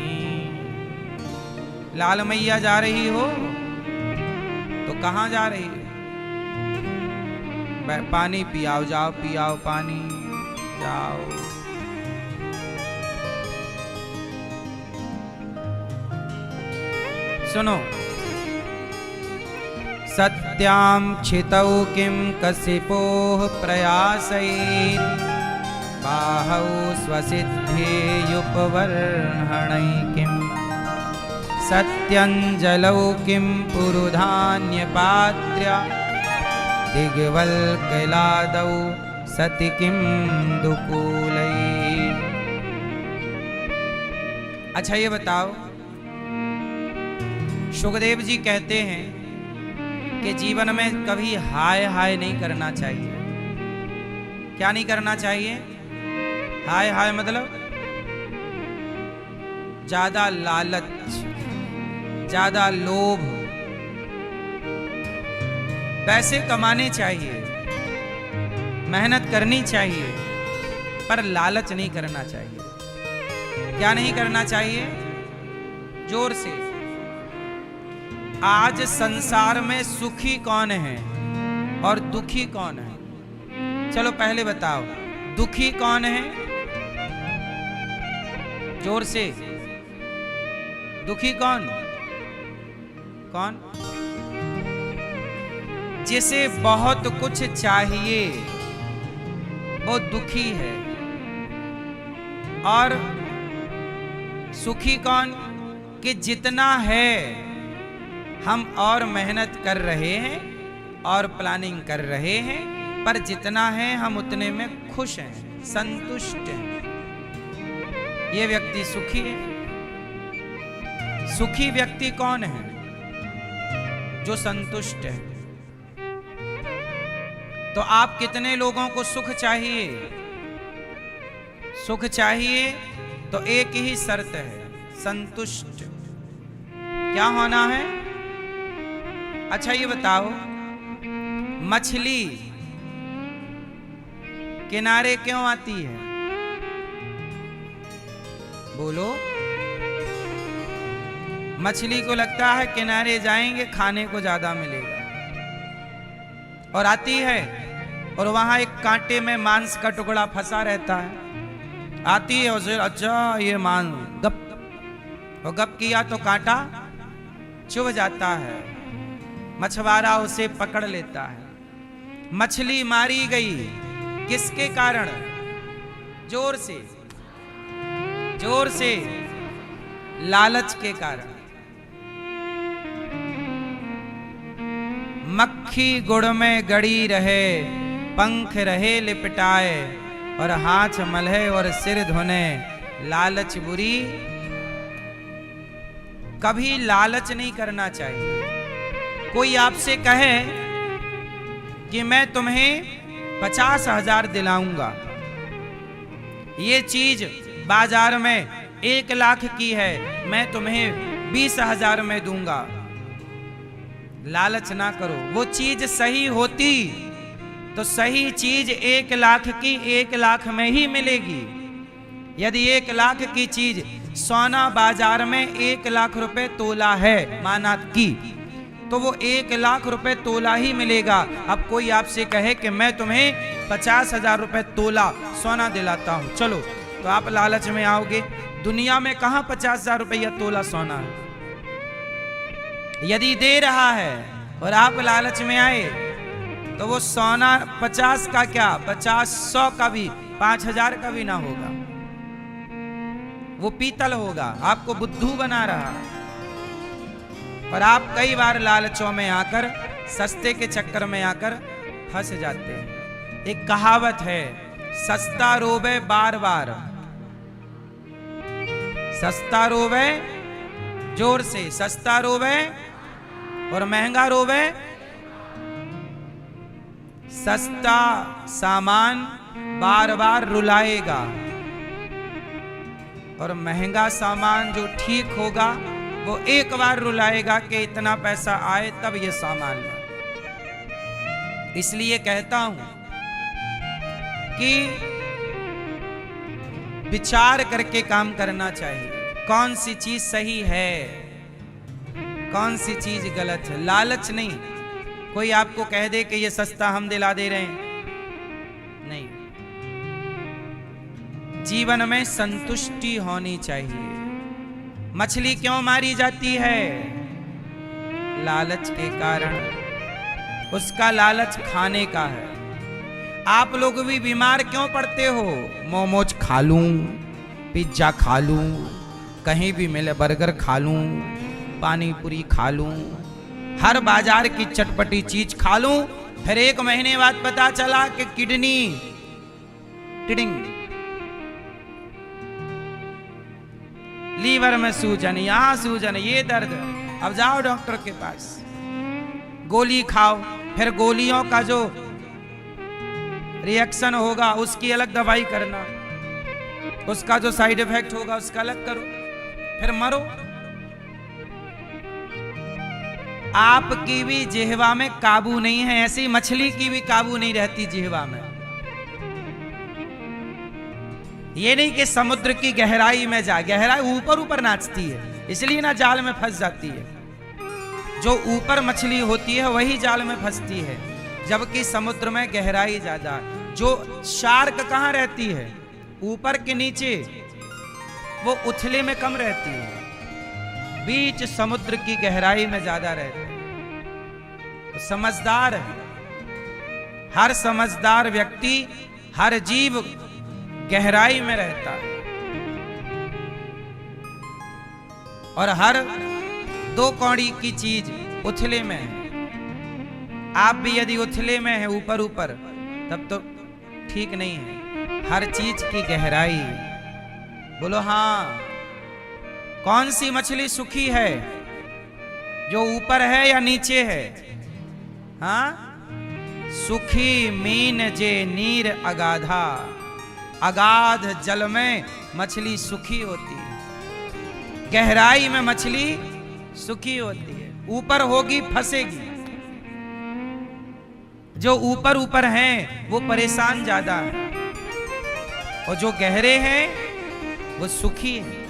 लाल मैया जा रही हो? तो कहाँ जा रही है? पानी पियाओ, जाओ पियाओ पानी, जाओ। सुनो, सत्यां क्षितौ किं कसिपोः प्रयासैः बाहौ स्वसिद्धेयुपवर्हणै किं सत्यञ्जलौ किं पुरुधान्यपात्र्या दिग्वल्कलादौ सति किं दुकूलैः। अच्छा ये बताओ, सुखदेव जी कहते हैं कि जीवन में कभी हाय हाय नहीं करना चाहिए। क्या नहीं करना चाहिए? हाय हाय मतलब ज्यादा लालच, ज्यादा लोभ। पैसे कमाने चाहिए, मेहनत करनी चाहिए, पर लालच नहीं करना चाहिए। क्या नहीं करना चाहिए? जोर से। आज संसार में सुखी कौन है और दुखी कौन है? चलो पहले बताओ, दुखी कौन है? जोर से। दुखी कौन? कौन? जिसे बहुत कुछ चाहिए वो दुखी है। और सुखी कौन? कि जितना है हम और मेहनत कर रहे हैं और प्लानिंग कर रहे हैं, पर जितना है हम उतने में खुश हैं, संतुष्ट हैं। ये व्यक्ति सुखी है। सुखी व्यक्ति कौन है? जो संतुष्ट है। तो आप कितने लोगों को सुख चाहिए? सुख चाहिए तो एक ही शर्त है, संतुष्ट। क्या होना है? अच्छा ये बताओ, मछली किनारे क्यों आती है? बोलो। मछली को लगता है किनारे जाएंगे खाने को ज्यादा मिलेगा, और आती है और वहां एक कांटे में मांस का टुकड़ा फंसा रहता है। आती है उसे, अच्छा ये मांस, गप, और गप किया तो कांटा चुभ जाता है। मछुआरा उसे पकड़ लेता है। मछली मारी गई किसके कारण? जोर से, जोर से। लालच के कारण। मक्खी गुड़ में गड़ी रहे, पंख रहे लिपटाए, और हाथ मलहे और सिर धोने, लालच बुरी। कभी लालच नहीं करना चाहिए। कोई आपसे कहे कि मैं तुम्हें 50,000 दिलाऊंगा, ये चीज बाजार में 1 लाख की है, मैं तुम्हें 20,000 में दूंगा। लालच ना करो। वो चीज सही होती तो सही चीज 1 लाख की 1 लाख में ही मिलेगी। यदि 1 लाख की चीज सोना बाजार में 1 लाख रुपए तोला है, माना की, तो वो 1 लाख रुपए तोला ही मिलेगा। अब कोई आपसे कहे कि मैं तुम्हें 50,000 रुपए तोला सोना दिलाता हूं, चलो, तो आप लालच में आओगे। दुनिया में कहां 50,000 रुपया तोला सोना है? यदि दे रहा है और आप लालच में आए तो वो सोना 50 का क्या, 50, 100 का भी, 5,000 का भी ना होगा, वो पीतल होगा। आपको बुद्धू बना रहा। और आप कई बार लालचों में आकर, सस्ते के चक्कर में आकर फंस जाते हैं। एक कहावत है, सस्ता रोवे बार बार। सस्ता रोवे, जोर से, सस्ता रोवे और महंगा रोवे। सस्ता सामान बार बार रुलाएगा, और महंगा सामान जो ठीक होगा वो एक बार रुलाएगा कि इतना पैसा आए तब ये सामान ले। इसलिए कहता हूं कि विचार करके काम करना चाहिए। कौन सी चीज सही है, कौन सी चीज गलत है। लालच नहीं। कोई आपको कह दे कि ये सस्ता हम दिला दे रहे हैं, नहीं। जीवन में संतुष्टि होनी चाहिए। मछली क्यों मारी जाती है? लालच के कारण। उसका लालच खाने का है। आप लोग भी बीमार क्यों पड़ते हो? मोमोज खा लूं, पिज्जा खा लूं, कहीं भी मिले बर्गर खा लूं, पानी पूरी खा लूं, हर बाजार की चटपटी चीज खा लूं, फिर 1 महीने बाद पता चला कि किडनी टिडिंग, लीवर में सूजन, यहां सूजन, ये दर्द। अब जाओ डॉक्टर के पास, गोली खाओ, फिर गोलियों का जो रिएक्शन होगा उसकी अलग दवाई करना, उसका जो साइड इफेक्ट होगा उसका अलग करो, फिर मरो। आपकी भी जिह्वा में काबू नहीं है, ऐसी मछली की भी काबू नहीं रहती जिह्वा में। ये नहीं कि समुद्र की गहराई में जा, गहराई ऊपर ऊपर नाचती है, इसलिए ना जाल में फंस जाती है। जो ऊपर मछली होती है वही जाल में फंसती है, जबकि समुद्र में गहराई ज्यादा। जो शार्क कहाँ रहती है? ऊपर के नीचे, वो उथले में कम रहती है, बीच समुद्र की गहराई में ज्यादा रहती है। तो समझदार है, हर समझदार व्यक्ति, हर जीव गहराई में रहता है, और हर दो कौड़ी की चीज उथले में है। आप भी यदि उथले में है ऊपर ऊपर, तब तो ठीक नहीं है। हर चीज की गहराई। बोलो हाँ। कौन सी मछली सुखी है? जो ऊपर है या नीचे है? हाँ, सुखी मीन जे नीर अगाधा। अगाध जल में मछली सुखी होती है, गहराई में मछली सुखी होती है। ऊपर होगी फंसेगी। जो ऊपर ऊपर हैं वो परेशान ज्यादा है, और जो गहरे हैं वो सुखी है।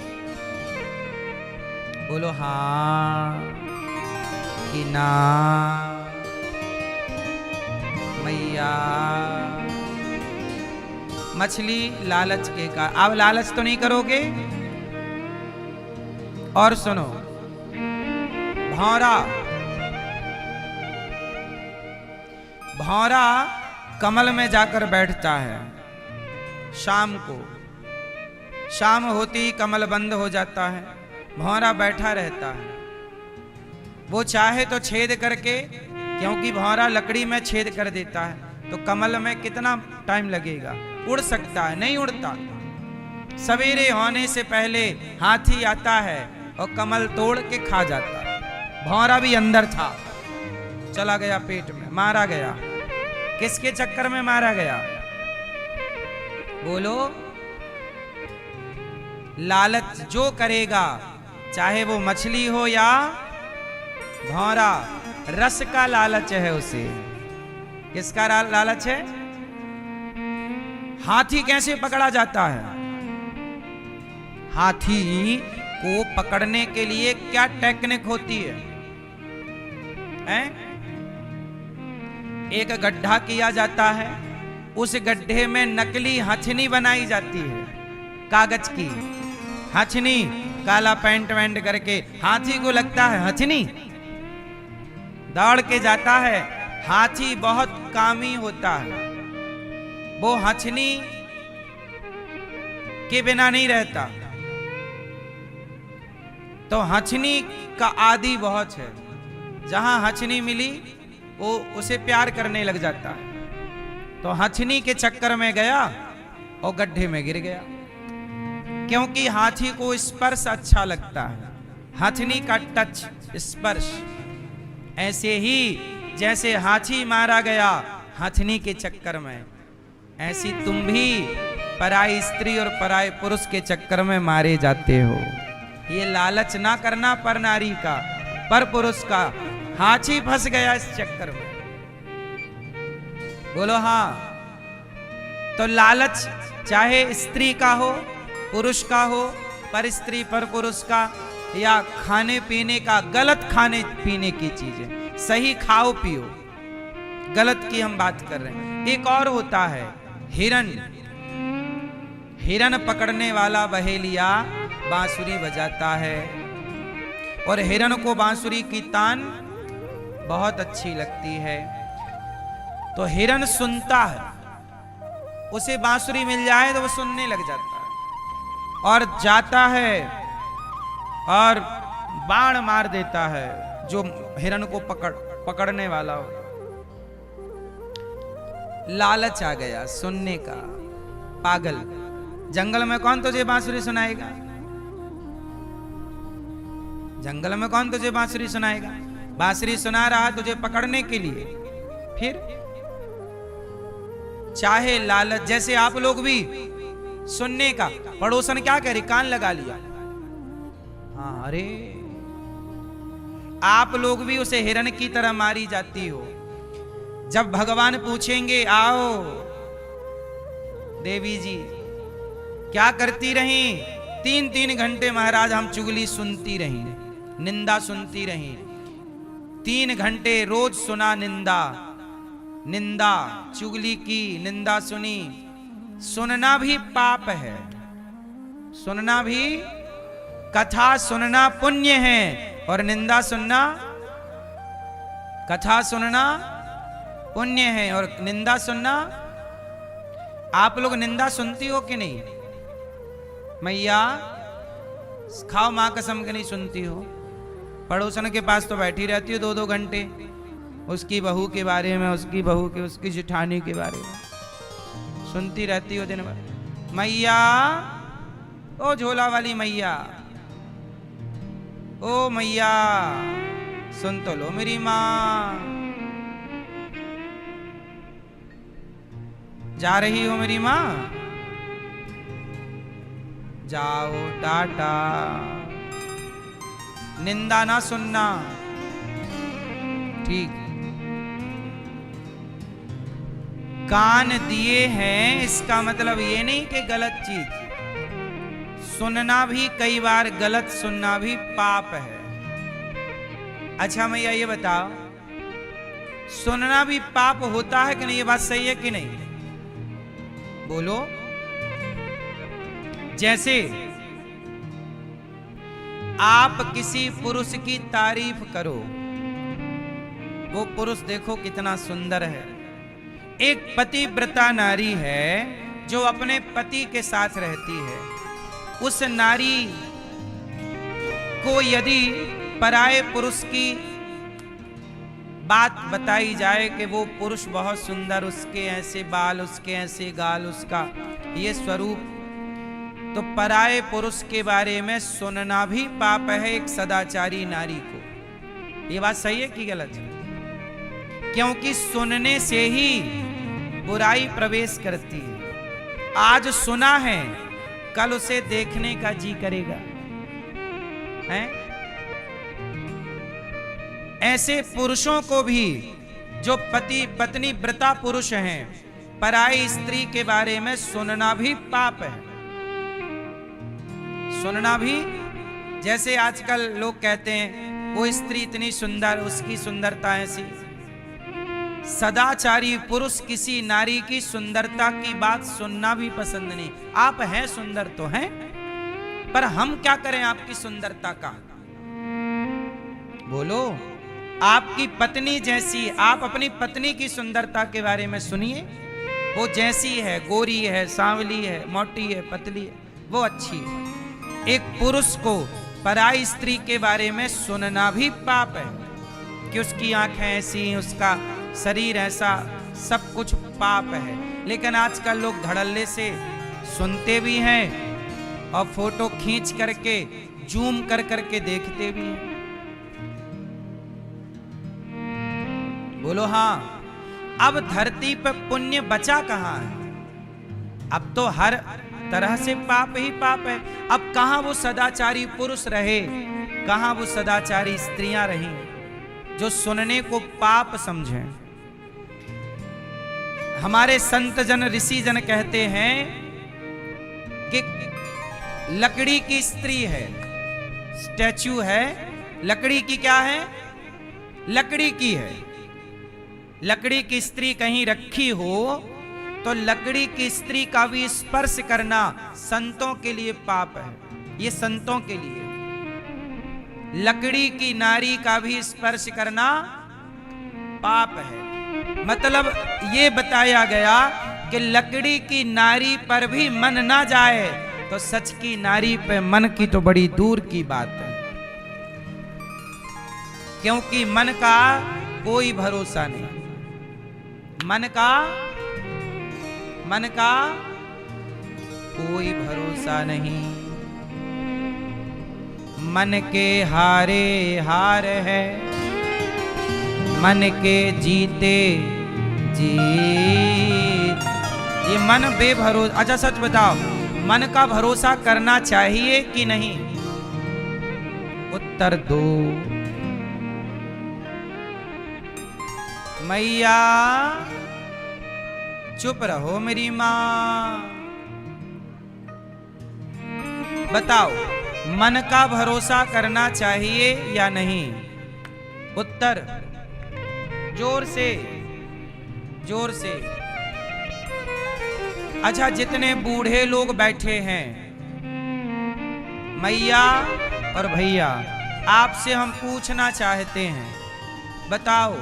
बोलो हाँ कि ना मैया। मछली लालच के का। अब लालच तो नहीं करोगे? और सुनो, भौरा, भौरा कमल में जाकर बैठता है शाम को। शाम होती ही कमल बंद हो जाता है, भौरा बैठा रहता है। वो चाहे तो छेद करके, क्योंकि भौरा लकड़ी में छेद कर देता है, तो कमल में कितना टाइम लगेगा? उड़ सकता है? नहीं उड़ता। सवेरे होने से पहले हाथी आता है और कमल तोड़ के खा जाता है। भौरा भी अंदर था, चला गया पेट में, मारा गया। किसके चक्कर में मारा गया? बोलो। लालच जो करेगा, चाहे वो मछली हो या भौरा, रस का लालच है उसे। किसका लालच है? हाथी कैसे पकड़ा जाता है? हाथी को पकड़ने के लिए क्या टेक्निक होती है? एक गड्ढा किया जाता है, उस गड्ढे में नकली हथनी बनाई जाती है, कागज की हथनी। काला पेंट वेंट करके हाथी को लगता है हथनी, दौड़ के जाता है। हाथी बहुत कामी होता है, वो हथनी के बिना नहीं रहता। तो हथनी का आदि बहुत है, जहां हथनी मिली वो उसे प्यार करने लग जाता है। तो हथनी के चक्कर में गया और गड्ढे में गिर गया, क्योंकि हाथी को स्पर्श अच्छा लगता है, हथनी का टच, स्पर्श। ऐसे ही जैसे हाथी मारा गया हथनी के चक्कर में, ऐसी तुम भी पराई स्त्री और पराई पुरुष के चक्कर में मारे जाते हो। ये लालच ना करना पर नारी का, पर पुरुष का। हाथी फंस गया इस चक्कर में। बोलो हाँ। तो लालच चाहे स्त्री का हो, पुरुष का हो, पर स्त्री पर पुरुष का, या खाने पीने का, गलत खाने पीने की चीजें। सही खाओ पियो, गलत की हम बात कर रहे हैं। एक और होता है हिरन। हिरन पकड़ने वाला बहेलिया बांसुरी बजाता है, और हिरन को बांसुरी की तान बहुत अच्छी लगती है। तो हिरन सुनता है, उसे बांसुरी मिल जाए तो वो सुनने लग जाता है, और जाता है और बाण मार देता है जो हिरन को पकड़ने वाला हो। लालच आ गया सुनने का। पागल, जंगल में कौन तुझे बांसुरी सुनाएगा? जंगल में कौन तुझे बांसुरी सुनाएगा? बांसुरी सुना रहा तुझे पकड़ने के लिए। फिर चाहे लालच, जैसे आप लोग भी सुनने का, पड़ोसन क्या करे, कान लगा लिया। हाँ, अरे आप लोग भी उसे हिरन की तरह मारी जाती हो। जब भगवान पूछेंगे आओ देवी जी क्या करती रही? 3-3 घंटे महाराज हम चुगली सुनती रही, निंदा सुनती रही। 3 घंटे रोज सुना निंदा, निंदा चुगली की, निंदा सुनी। सुनना भी पाप है, सुनना भी, कथा सुनना पुण्य है और निंदा सुनना, कथा सुनना पुण्य है और निंदा सुनना। आप लोग निंदा सुनती हो कि नहीं? मैया खाओ मां कसम के नहीं सुनती हो? पड़ोसन के पास तो बैठी रहती हो 2-2 घंटे, उसकी बहू के बारे में, उसकी बहू के, उसकी जेठानी के बारे में सुनती रहती हो दिन भर। मैया, ओ झोला वाली मैया, ओ मैया सुन तो लो मेरी मां। जा रही हो मेरी मां? जाओ टाटा, निंदा ना सुनना, ठीक। कान दिए हैं इसका मतलब ये नहीं कि गलत चीज सुनना भी, कई बार गलत सुनना भी पाप है। अच्छा मैया ये बताओ, सुनना भी पाप होता है कि नहीं? ये बात सही है कि नहीं? बोलो। जैसे आप किसी पुरुष की तारीफ करो, वो पुरुष देखो कितना सुंदर है। एक पतिव्रता नारी है जो अपने पति के साथ रहती है। उस नारी को यदि पराये पुरुष की बात बताई जाए कि वो पुरुष बहुत सुंदर, उसके ऐसे बाल, उसके ऐसे गाल, उसका ये स्वरूप, तो पराये पुरुष के बारे में सुनना भी पाप है एक सदाचारी नारी को। ये बात सही है कि गलत है? क्योंकि सुनने से ही बुराई प्रवेश करती है। आज सुना है, कल उसे देखने का जी करेगा, हैं? ऐसे पुरुषों को भी जो पति पत्नी व्रता पुरुष हैं, पराई स्त्री के बारे में सुनना भी पाप है। सुनना भी, जैसे आजकल लोग कहते हैं वो स्त्री इतनी सुंदर, उसकी सुंदरता ऐसी। सदाचारी पुरुष किसी नारी की सुंदरता की बात सुनना भी पसंद नहीं। आप हैं सुंदर तो हैं, पर हम क्या करें आपकी सुंदरता का? बोलो। आपकी पत्नी जैसी, आप अपनी पत्नी की सुंदरता के बारे में सुनिए। वो जैसी है, गोरी है, सांवली है, मोटी है, पतली है, वो अच्छी है। एक पुरुष को पराई स्त्री के बारे में सुनना भी पाप है कि उसकी आंखें ऐसी, उसका शरीर ऐसा, सब कुछ पाप है। लेकिन आजकल लोग धड़ल्ले से सुनते भी हैं और फोटो खींच करके जूम कर करके देखते भी हैं। बोलो हाँ। अब धरती पर पुण्य बचा कहां है? अब तो हर तरह से पाप ही पाप है। अब कहां वो सदाचारी पुरुष रहे, कहां वो सदाचारी स्त्रियां रही जो सुनने को पाप समझें। हमारे संत जन, ऋषि जन कहते हैं कि लकड़ी की स्त्री है, स्टैच्यू है, लकड़ी की क्या है? लकड़ी की है। लकड़ी की स्त्री कहीं रखी हो तो लकड़ी की स्त्री का भी स्पर्श करना संतों के लिए पाप है। ये संतों के लिए। लकड़ी की नारी का भी स्पर्श करना पाप है। मतलब ये बताया गया कि लकड़ी की नारी पर भी मन ना जाए तो सच की नारी पे मन की तो बड़ी दूर की बात है। क्योंकि मन का कोई भरोसा नहीं। मन का कोई भरोसा नहीं। मन के हारे हार है, मन के जीते जीत। ये मन बेभरोसा। अच्छा सच बताओ, मन का भरोसा करना चाहिए कि नहीं? उत्तर दो। मैया चुप रहो मेरी मां। बताओ, मन का भरोसा करना चाहिए या नहीं? उत्तर जोर से, जोर से। अच्छा, जितने बूढ़े लोग बैठे हैं, मैया और भैया, आपसे हम पूछना चाहते हैं, बताओ